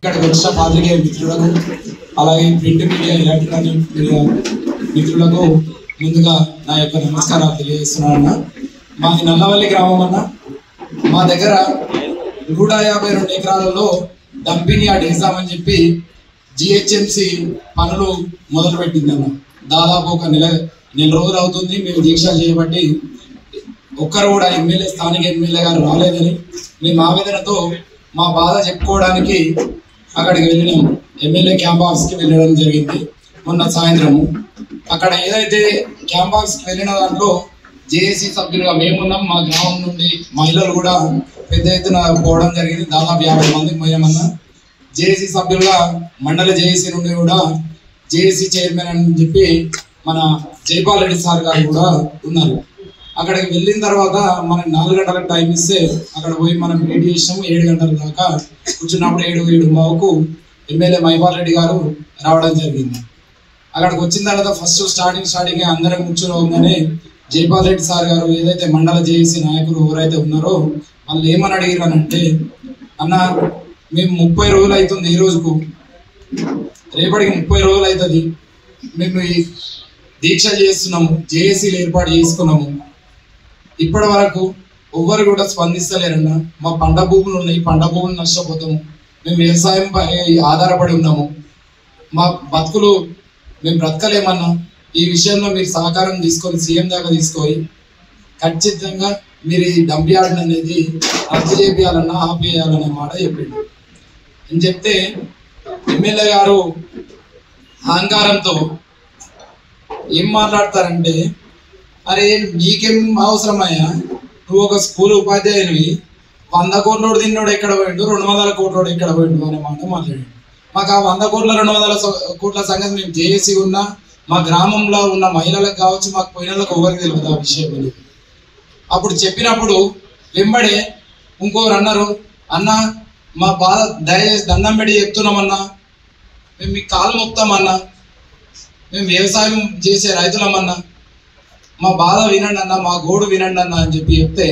ఇక్కడికి వచ్చిన పాత్రికేయ మిత్రులకు అలాగే ప్రింట్ మీడియా ఎలక్ట్రానిక్ మీడియా మిత్రులకు ముందుగా నా యొక్క నమస్కారాలు తెలియజేస్తున్నాను. మాది నల్లవల్లి గ్రామం అన్న. మా దగ్గర 152 ఎకరాలలో డంపింగ్ యార్డ్ వేసామని చెప్పి జిహెచ్ఎంసి పనులు మొదలు పెట్టిందన్న. దాదాపు ఒక నెల రోజులు అవుతుంది మేము దీక్షలు చేయబట్టి. ఒక్కరు కూడా స్థానిక ఎమ్మెల్యే గారు రాలేదని మేము ఆవేదనతో మా బాధ చెప్పుకోవడానికి అక్కడికి వెళ్ళినాం. ఎమ్మెల్యే క్యాంప్ ఆఫీస్కి వెళ్ళడం జరిగింది మొన్న సాయంత్రము. అక్కడ ఏదైతే క్యాంప్ ఆఫీస్కి వెళ్ళిన దాంట్లో జేఏసీ సభ్యులుగా మేమున్నాం. మా గ్రామం నుండి మహిళలు కూడా పెద్ద ఎత్తున పోవడం జరిగింది. దాదాపు 50 మందికి పోయామన్నా. జేఏసీ సభ్యులుగా మండల జేఏసీ నుండి కూడా జేఏసీ చైర్మన్ అని చెప్పి మన జైపాల్ రెడ్డి సార్ గారు కూడా ఉన్నారు. అక్కడికి వెళ్ళిన తర్వాత మనకి 4 గంటలకు టైం ఇస్తే అక్కడ పోయి మనం వెయిట్ చేసినాము. 7 గంటల దాకా కూర్చున్నప్పుడు 7:07 ఎమ్మెల్యే మైపాల్ రెడ్డి గారు రావడం జరిగింది. అక్కడికి వచ్చిన తర్వాత ఫస్ట్ స్టార్టింగ్ అందరం కూర్చోగానే జైపాల్ రెడ్డి సార్ గారు ఏదైతే మండల జేఏసీ నాయకులు ఎవరైతే ఉన్నారో వాళ్ళు ఏమని అడిగారనంటే, అన్న మేము 30 రోజులు అవుతుంది, ఈ రోజుకు రేపటికి 30 రోజులు అవుతుంది, మేము ఈ దీక్ష చేస్తున్నాము, జేఏసీలు ఏర్పాటు చేసుకున్నాము, ఇప్పటి వరకు ఎవ్వరు కూడా స్పందిస్తలేరన్నా. మా పంట భూములు ఉన్నాయి, పంట భూములు నష్టపోతాము, మేము వ్యవసాయం ఆధారపడి ఉన్నాము, మా బతుకులు మేము బ్రతకలేమన్నా. ఈ విషయంలో మీరు సహకారం తీసుకొని సీఎం దాకా తీసుకొని ఖచ్చితంగా మీరు ఈ డంప్ యార్డ్ అనేది రద్దు చేయాలన్నా ఆపేయాలనే మాట చెప్పిండు. అని చెప్తే ఎమ్మెల్యే గారు అహంకారంతో ఏం మాట్లాడతారంటే, అరే నీకేం అవసరమయ్యా, నువ్వు ఒక స్కూల్ ఉపాధ్యాయునివి, 100 కోట్ల తిన్నోడు ఎక్కడ పోయిండు, 200 కోట్ల ఎక్కడ పోయిండు అనే మాట మాట్లాడాడు. మాకు ఆ 100 కోట్ల 200 కోట్ల సంగతి మేము జేఏసీ ఉన్నా మా గ్రామంలో ఉన్న మహిళలకు కావచ్చు, మాకు పోయినలకు ఎవరికి తెలియదు ఆ విషయం. అప్పుడు చెప్పినప్పుడు వెంబడే ఇంకోరు అన్నారు, అన్న మా బాధ దయచేసి దండం పెట్టి చెప్తున్నామన్నా, మేము మీ కాలు మొక్తామన్నా, మేము వ్యవసాయం చేసే రైతులమన్నా, మా బాధ వినండి అన్న, మా గోడు వినండి అన్న అని చెప్పి చెప్తే,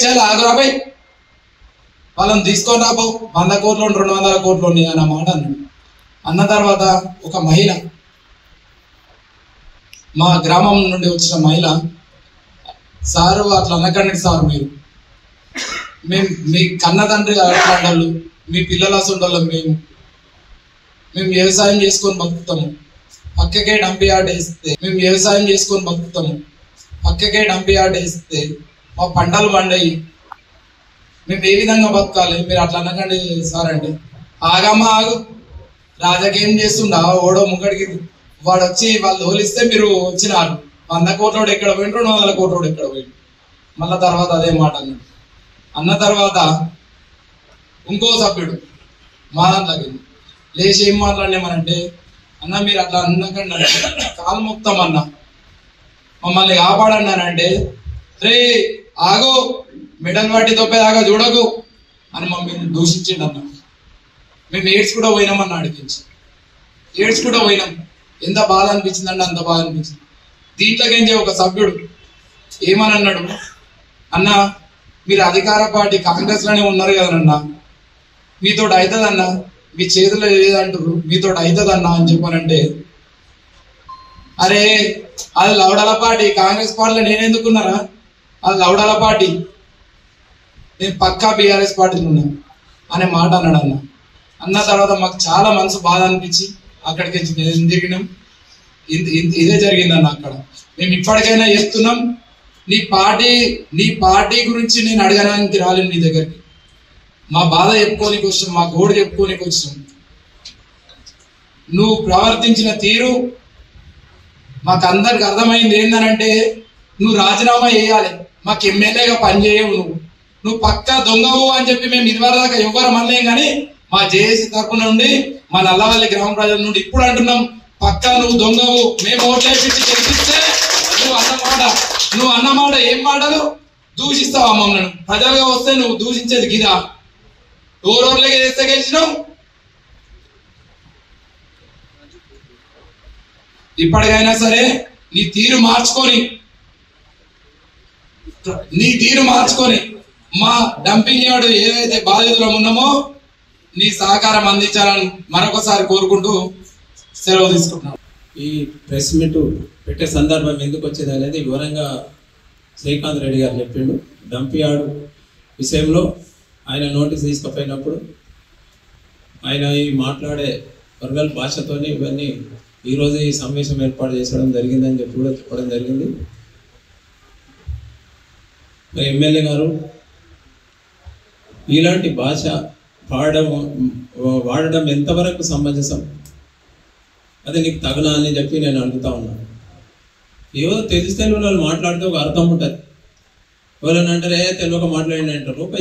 చాలా ఆగురాబాయ్ వాళ్ళని తీసుకొని రాబో, 100 కోట్లు 200 కోట్లు ఉన్నాయి అన్న మాట అన్నాడు. అన్న తర్వాత ఒక మహిళ, మా గ్రామం నుండి వచ్చిన మహిళ, సారు అట్లా అనకండి సార్, మేము మీ కన్న తండ్రి ఆడవాళ్ళు, మీ పిల్లల సొంటోళ్ళం, మేము వ్యవసాయం చేసుకొని బతుకుతాము, పక్కకే డంప్ యార్డ్ వేస్తే మేము వ్యవసాయం చేసుకొని బతుకుతాము, పక్కకే డంప్ యార్డ్ వేస్తే మా పంటలు పండాయి, మేము ఏ విధంగా బతకాలి, మీరు అట్లా అనకండి సార్ అంటే, ఆగమ్మా ఆగు, రాజకీయం చేస్తుండా ఓడో ముగ్గడికి వాడు వచ్చి వాళ్ళు తోలిస్తే మీరు వచ్చినారు, 100 కోట్లోడు ఎక్కడ పోయిండు, 200 కోట్లోడు ఎక్కడ పోయిండు. మళ్ళా తర్వాత అదే మాట అన్నాడు. అన్న తర్వాత ఇంకో సభ్యుడు మా దాంట్లోకి లేచి ఏం మాట్లాడినామనంటే, అన్న మీరు అట్లా అన్నకండి కాలు మొక్తామన్నా, మమ్మల్ని కాపాడన్నానంటే, రే ఆగో మెడల్ వాటి తొప్పేదాకా చూడకు అని మమ్మల్ని దూషించిండు అన్న. మేము ఏడ్స్ కూడా పోయినామన్న, అడిగించి ఏడ్స్ కూడా పోయినాం. ఎంత బాధ అనిపించిందంటే అంత బాధ అనిపించింది. దీంట్లోకేంచి ఒక సభ్యుడు ఏమని అన్నాడు, అన్న మీరు అధికార పార్టీ కాంగ్రెస్లోనే ఉన్నారు కదనన్నా, మీతో అవుతుందన్నా, మీ చేతిలో లేదంటారు, మీతో అవుతుందన్నా అని చెప్పానంటే, అరే అది లౌడాల పార్టీ, కాంగ్రెస్ పార్టీలో నేను ఎందుకున్నారా, అది లౌడాల పార్టీ, నేను పక్కా బీఆర్ఎస్ పార్టీలో ఉన్నాను అనే మాట అన్నాడు అన్న. అన్న తర్వాత మాకు చాలా మనసు బాధ అనిపించి అక్కడికి దిగినాం. ఇదే జరిగిందన్న. అక్కడ మేము ఇప్పటికైనా చేస్తున్నాం, నీ పార్టీ గురించి నేను అడగడానికి రాలేను నీ దగ్గరికి, మా బాధ చెప్పుకోనికి వచ్చాం, మా గోడు చెప్పుకోనికి వచ్చాం. నువ్వు ప్రవర్తించిన తీరు మాకు అందరికి అర్థమైంది. ఏందనంటే నువ్వు రాజీనామా చేయాలి, మాకు ఎమ్మెల్యేగా పనిచేయవు, నువ్వు పక్కా దొంగవు అని చెప్పి మేము ఇదివరదాకా ఎవ్వరం అనలేం. కానీ మా జేఏసీ తరఫు నుండి మా నల్లవల్లి గ్రామ ప్రజల నుండి ఇప్పుడు అంటున్నాం, పక్కా నువ్వు దొంగవు, మేము ఓట్లేపించి గెలిపిస్తే నువ్వు అన్నమాట ఏం మాటలు దూషిస్తావా మమ్మల్ని, ప్రజలుగా వస్తే నువ్వు దూషించేది గిదా, ఓరోర్లకి చేస్తే గెలిచినావు. ఇప్పటికైనా సరే నీ తీరు మార్చుకొని మా డంపింగ్ యార్డ్ ఏదైతే బాధితులం ఉన్నామో నీ సహకారం అందించాలని మరొకసారి కోరుకుంటూ సెలవు తీసుకుంటున్నాను. ఈ ప్రెస్ మీట్ పెట్టే సందర్భం ఎందుకు వచ్చింది అనేది వివరంగా శ్రీకాంత్ రెడ్డి గారు చెప్పిండు. డంపియార్డ్ విషయంలో ఆయన నోటీస్ తీసుకుపోయినప్పుడు ఆయన ఈ మాట్లాడే వర్గల్ భాషతోని ఇవన్నీ ఈరోజు ఈ సమావేశం ఏర్పాటు చేసడం జరిగిందని చెప్పి కూడా చెప్పడం జరిగింది. మరి ఎమ్మెల్యే గారు ఇలాంటి భాష వాడడం ఎంతవరకు సమంజసం, అది నీకు తగనా అని చెప్పి నేను అడుగుతా ఉన్నాను. ఏవో తెలిస్తే వాళ్ళు మాట్లాడితే ఒక అర్థం ఉంటుంది. ఎవరైనా అంటారే తెలియక మాట్లాడిన అంటారు. ఒక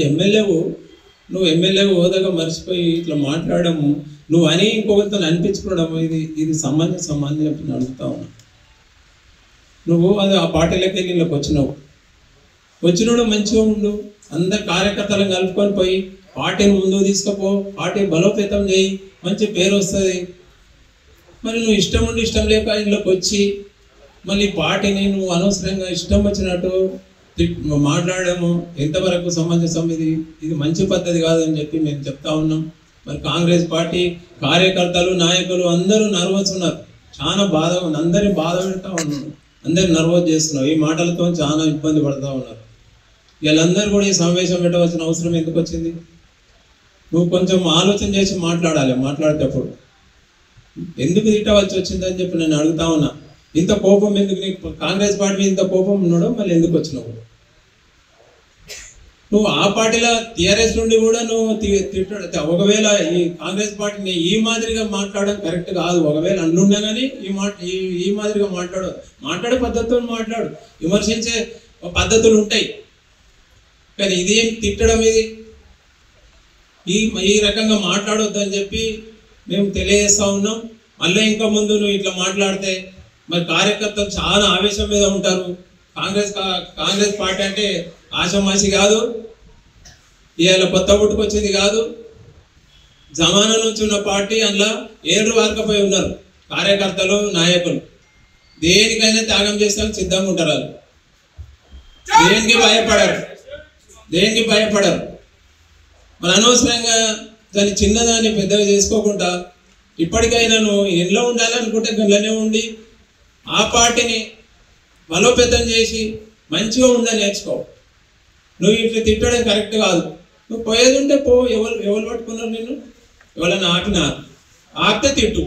నువ్వు ఎమ్మెల్యేగా హోదాగా మర్చిపోయి ఇట్లా మాట్లాడము, నువ్వు అని ఇంకొకరితో అనిపించుకోవడం, ఇది సమంజసం అని చెప్పి నేను అడుగుతా ఉన్నాను. నువ్వు అది ఆ పార్టీలోకి వెళ్ళి ఇళ్ళకి వచ్చినోడు మంచిగా ఉండు, అందరు కార్యకర్తలను కలుపుకొని పోయి పార్టీని ముందుకు తీసుకుపో, పార్టీ బలోపేతం చేయి, మంచి పేరు వస్తుంది. మరి నువ్వు ఇష్టం ఉండి ఇష్టం లేక ఇళ్ళకి వచ్చి మళ్ళీ పార్టీని నువ్వు అనవసరంగా ఇష్టం వచ్చినట్టు మాట్లాడము ఎంతవరకు సమంజసం? ఇది మంచి పద్ధతి కాదని చెప్పి మేము చెప్తా ఉన్నాం. మరి కాంగ్రెస్ పార్టీ కార్యకర్తలు నాయకులు అందరూ నర్వస్ ఉన్నారు, చాలా బాధ ఉంది, అందరినీ బాధ పెడతా ఉన్నాను, అందరు నర్వస్ చేస్తున్నారు, ఈ మాటలతో చాలా ఇబ్బంది పడుతూ ఉన్నారు. వీళ్ళందరూ కూడా ఈ సమావేశం పెట్టవలసిన అవసరం ఎందుకు వచ్చింది? నువ్వు కొంచెం ఆలోచన చేసి మాట్లాడాలి. మాట్లాడేటప్పుడు ఎందుకు తిట్టవలసి వచ్చిందని చెప్పి నేను అడుగుతా ఉన్నా. ఇంత కోపం ఎందుకు నీకు? కాంగ్రెస్ పార్టీ ఇంత కోపం ఉన్నాడో మళ్ళీ ఎందుకు వచ్చినావు? నువ్వు ఆ పార్టీలో టీఆర్ఎస్ నుండి కూడా నువ్వు తిట్టడం, ఒకవేళ ఈ కాంగ్రెస్ పార్టీని ఈ మాదిరిగా మాట్లాడడం కరెక్ట్ కాదు. ఒకవేళ అన్నున్నా కానీ ఈ మాదిరిగా మాట్లాడే పద్ధతులు మాట్లాడు, విమర్శించే పద్ధతులు ఉంటాయి. కానీ ఇదేం తిట్టడం? ఈ రకంగా మాట్లాడొద్దు అని చెప్పి మేము తెలియజేస్తా ఉన్నాం. మళ్ళీ ఇంకా ముందు నువ్వు ఇట్లా మాట్లాడితే మరి కార్యకర్తలు చాలా ఆవేశం మీద ఉంటారు. కాంగ్రెస్ పార్టీ అంటే ఆషమాషి కాదు, ఇవాళ కొత్త పుట్టుకొచ్చింది కాదు, జమానా నుంచి ఉన్న పార్టీ. అందులో ఏళ్ళు వారకపోయి ఉన్నారు కార్యకర్తలు నాయకులు. దేనికైనా త్యాగం చేస్తానికి సిద్ధంగా ఉంటారు వాళ్ళు. దేనికి భయపడరు. మరి అనవసరంగా దాన్ని చిన్నదాన్ని పెద్దగా చేసుకోకుండా ఇప్పటికైనా నువ్వు ఎన్నో ఉండాలనుకుంటే గల్లనే ఉండి ఆ పార్టీని బలోపేతం చేసి మంచిగా ఉండని నేర్చుకో. నువ్వు ఇట్లా తిట్టడం కరెక్ట్ కాదు. నువ్వు పోయేది ఉంటే పో. ఎవరు పట్టుకున్నారు నిన్ను? ఎవరైనా ఆపితే తిట్టు.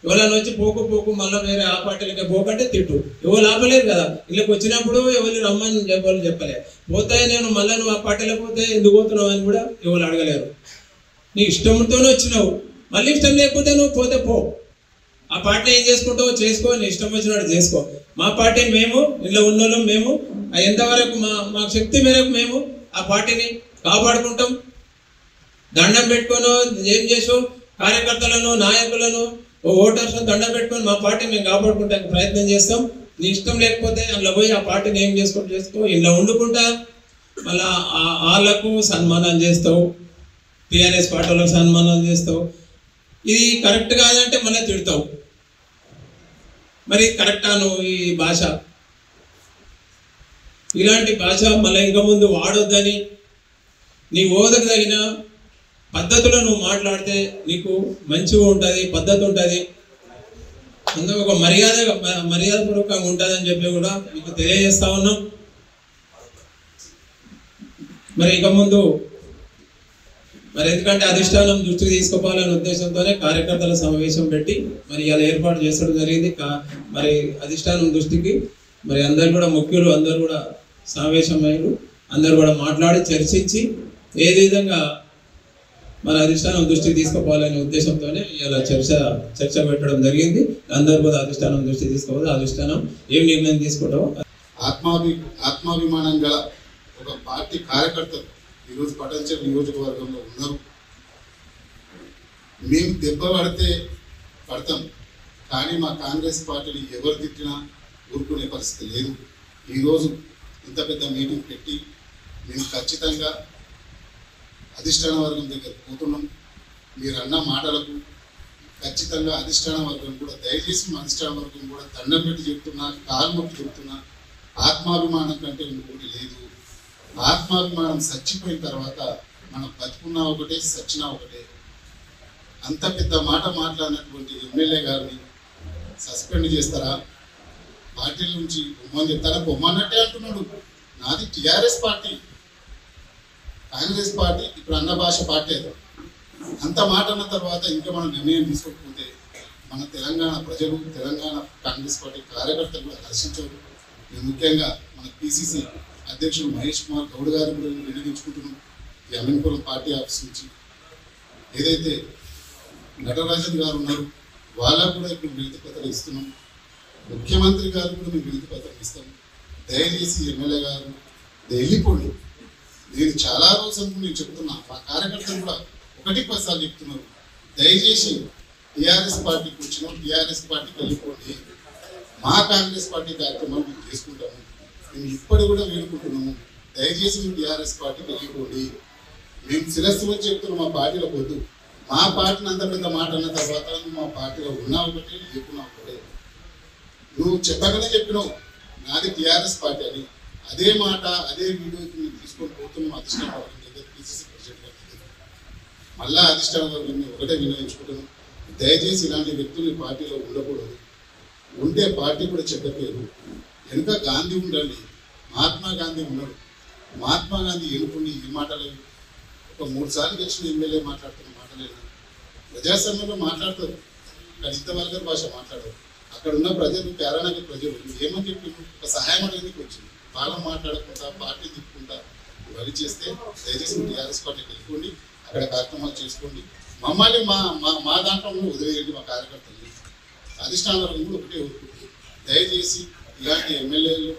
ఎవరైనా వచ్చి పోకు మళ్ళీ వేరే ఆ పార్టీలకి పోకంటే తిట్టు. ఎవరు ఆపలేరు కదా. ఇళ్ళకి వచ్చినప్పుడు ఎవరు రమ్మని చెప్పలే. పోతే నేను మళ్ళీ నువ్వు ఆ పార్టీలకు పోతే ఎందుకు పోతున్నావు అని కూడా ఎవరు అడగలేరు. నీ ఇష్టంతోనే వచ్చినావు, మళ్ళీ ఇష్టం లేకపోతే నువ్వు పోతే పో. ఆ పార్టీ ఏం చేసుకుంటావో చేసుకో, నీ ఇష్టం వచ్చినట్టు చేసుకో. మా పార్టీని మేము ఇంట్లో ఉన్నోళ్ళం, మేము ఎంతవరకు మా శక్తి మేరకు మేము ఆ పార్టీని కాపాడుకుంటాం. దండం పెట్టుకోను ఏం చేసావు? కార్యకర్తలను నాయకులను ఓటర్స్ దండం పెట్టుకొని మా పార్టీని మేము కాపాడుకుంటానికి ప్రయత్నం చేస్తాం. నీ ఇష్టం లేకపోతే అందులో పోయి ఆ పార్టీని ఏం చేసుకో, ఇంట్లో వండుకుంటా మళ్ళా వాళ్ళకు సన్మానాలు చేస్తావు, టీఆర్ఎస్ పార్టీ వాళ్ళకు సన్మానాలు చేస్తావు. ఇది కరెక్ట్ కాదంటే మళ్ళీ తిడతావు. మరి కరెక్టా నువ్వు ఈ భాష? ఇలాంటి భాష మళ్ళీ ఇంకా ముందు వాడొద్దని నీ హోదాకు తగిన పద్ధతిలో నువ్వు మాట్లాడితే నీకు మంచిగా ఉంటుంది, పద్ధతి ఉంటుంది, అందుకు ఒక మర్యాదపూర్వకంగా ఉంటుందని చెప్పి కూడా మీకు తెలియజేస్తా ఉన్నాం. మరి ఇక ముందు మరి ఎందుకంటే అధిష్టానం దృష్టికి తీసుకుపోవాలనే ఉద్దేశంతోనే కార్యకర్తల సమావేశం పెట్టి మరి ఇలా ఏర్పాటు చేసడం జరిగింది. మరి అధిష్టానం దృష్టికి మరి అందరు కూడా ముఖ్యులు అందరూ కూడా సమావేశమయ్యారు. అందరూ కూడా మాట్లాడి చర్చించి ఏ విధంగా మన అధిష్టానం దృష్టికి తీసుకుపోవాలనే ఉద్దేశంతోనే ఇలా చర్చ పెట్టడం జరిగింది. అందరూ కూడా అధిష్టానం దృష్టికి తీసుకోవాలి. అధిష్టానం ఏం నిర్ణయం తీసుకుంటామో ఆత్మాభిమానం గల ఒక పార్టీ కార్యకర్తలు ఈరోజు పటాన్చెరు నియోజకవర్గంలో ఉన్నారు. మేము దెబ్బ పడతాం, కానీ మా కాంగ్రెస్ పార్టీని ఎవరు తిట్టినా ఊరుకునే పరిస్థితి లేదు. ఈరోజు ఇంత పెద్ద మీటింగ్ పెట్టి మేము ఖచ్చితంగా అధిష్టాన వర్గం దగ్గర పోతున్నాం. మీరు అన్న మాటలకు ఖచ్చితంగా అధిష్టాన వర్గం కూడా దయచేసి మా అధిష్టాన వర్గం కూడా దండం పెట్టి చెప్తున్నా, కాలు మొక్కి చెప్తున్నా, ఆత్మాభిమానం కంటే ఇంకోటి లేదు. ఆత్మాభిమానం చచ్చిపోయిన తర్వాత మనం బతుకున్నా ఒకటే, సచ్చినా ఒకటే. అంత పెద్ద మాట మాట్లాడినటువంటి ఎమ్మెల్యే గారిని సస్పెండ్ చేస్తారా? పార్టీల నుంచి బొమ్మని చెప్తారా? బొమ్మన్నట్టే అంటున్నాడు. నాది టీఆర్ఎస్ పార్టీ, కాంగ్రెస్ పార్టీ ఇప్పుడు అన్న భాష పార్టీ. అంత మాట అన్న తర్వాత ఇంకా మనం నిర్ణయం తీసుకోకపోతే మన తెలంగాణ ప్రజలు, తెలంగాణ కాంగ్రెస్ పార్టీ కార్యకర్తలు కూడా హర్షించరు. మేము ముఖ్యంగా మన పిసిసి అధ్యక్షుడు మహేష్ కుమార్ గౌడ్ గారు కూడా వినియోగించుకుంటున్నాం. ఈ అమీన్పురం పార్టీ ఆఫీస్ నుంచి ఏదైతే నటరాజన్ గారు ఉన్నారు వాళ్ళకు కూడా ఇప్పుడు వినతి పత్రం ఇస్తున్నాం. ముఖ్యమంత్రి గారు కూడా మేము వినతి పత్రం ఇస్తాం. దయచేసి ఎమ్మెల్యే గారు వెళ్ళిపోండి. నేను చాలా రోజుల నేను చెప్తున్నా, మా కార్యకర్తలు కూడా ఒకటి పదిసార్లు చెప్తున్నారు, దయచేసి టీఆర్ఎస్ పార్టీకి వచ్చినాం, టీఆర్ఎస్ పార్టీకి వెళ్ళిపోండి. మా కాంగ్రెస్ పార్టీ కార్యక్రమాలు మేము చేసుకుంటాము. మేము ఇప్పటి కూడా వేడుకుంటున్నాము, దయచేసి మేము టీఆర్ఎస్ పార్టీకి వెళ్ళిపోండి. మేము శిరస్సు వచ్చి చెప్తున్నాం, మా పార్టీలో వద్దు. మా పార్టీని అంత పెద్ద మాట అన్న తర్వాత నువ్వు మా పార్టీలో ఉన్నా ఒకటే, లేకున్నా ఒకటే. నువ్వు చెప్పగానే చెప్పినావు నాది టీఆర్ఎస్ పార్టీ అని. అదే మాట అదే వీడియోకి మేము తీసుకొని పోతున్నాం అధిష్టాన వర్గం దగ్గర, పిసిసి ప్రెసిడెంట్ గారి దగ్గర. మళ్ళా అధిష్టాన వర్గం ఒకటే వినియోగించుకుంటున్నాం, దయచేసి ఇలాంటి వ్యక్తులు పార్టీలో ఉండకూడదు. ఉంటే పార్టీ కూడా చెప్పలేరు. వెనుక గాంధీ ఉండండి, మహాత్మా గాంధీ ఉన్నాడు. మహాత్మా గాంధీ ఎన్నుకుని ఈ మాటలు ఒక 3 సార్లు గెలిచిన ఎమ్మెల్యే మాట్లాడుతున్న మాటలేనా? ప్రజాస్వామ్యంలో మాట్లాడతారు కానీ ఇంతవరకు భాష మాట్లాడరు. అక్కడ ఉన్న ప్రజలు, పేరానగర్ ప్రజలు ఏమని చెప్పి ఒక సహాయం అడిగేందుకు వచ్చింది. పాలన మాట్లాడకుండా పార్టీ తిప్పుకుంటా వరి చేస్తే దయచేసి టీఆర్ఎస్ పార్టీకి వెళ్ళిపోండి, అక్కడ కార్యక్రమాలు చేసుకోండి. మమ్మల్ని మా దాంట్లో వదిలేయండి, మా కార్యకర్తలు. అధిష్టాన వర్గం కూడా ఒకటే ఊరుకుంటుంది. దయచేసి ఇలాంటి ఎమ్మెల్యేలు,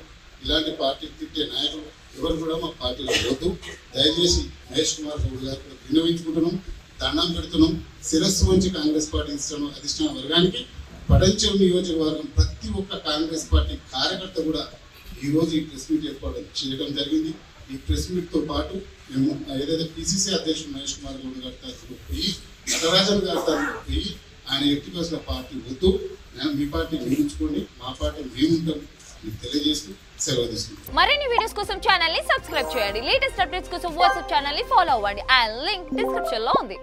ఇలాంటి పార్టీకి తిట్టే నాయకులు ఎవరు కూడా మా పార్టీలో వద్దు. దయచేసి మహేష్ కుమార్ గౌడ్ గారు కూడా విన్నవించుకుంటున్నాం, దండం పెడుతున్నాం. శిరస్సు వంచి కాంగ్రెస్ పార్టీ అధిష్టాన వర్గానికి పటంచెరు నియోజకవర్గం ప్రతి ఒక్క కాంగ్రెస్ పార్టీ కార్యకర్త కూడా ఈరోజు ఈ ప్రెస్ మీట్ ఏర్పాటు చేయడం జరిగింది. ఈ ప్రెస్ మీట్తో పాటు మేము ఏదైతే పిసిసి అధ్యక్షుడు మహేష్ కుమార్ గౌడ్ గారి తరఫున పోయి, నటరాజన్ గారి తరఫున పోయి ఆయన ఎట్టి బస్సుల పార్టీ వద్దు, మీ పార్టీ నిర్మించుకోండి, మా పార్టీ మేముంటాం తెలియజేస్తూ సెలవు తీసుకుంటాం. మరిన్ని వీడియోస్ కోసం ఛానల్ ని సబ్స్క్రైబ్ చేయండి. లేటెస్ట్ అప్డేట్స్ కోసం వాట్సాప్ ఛానల్ ని ఫాలో అవ్వండి. ఆ లింక్ డిస్క్రిప్షన్ లో ఉంది.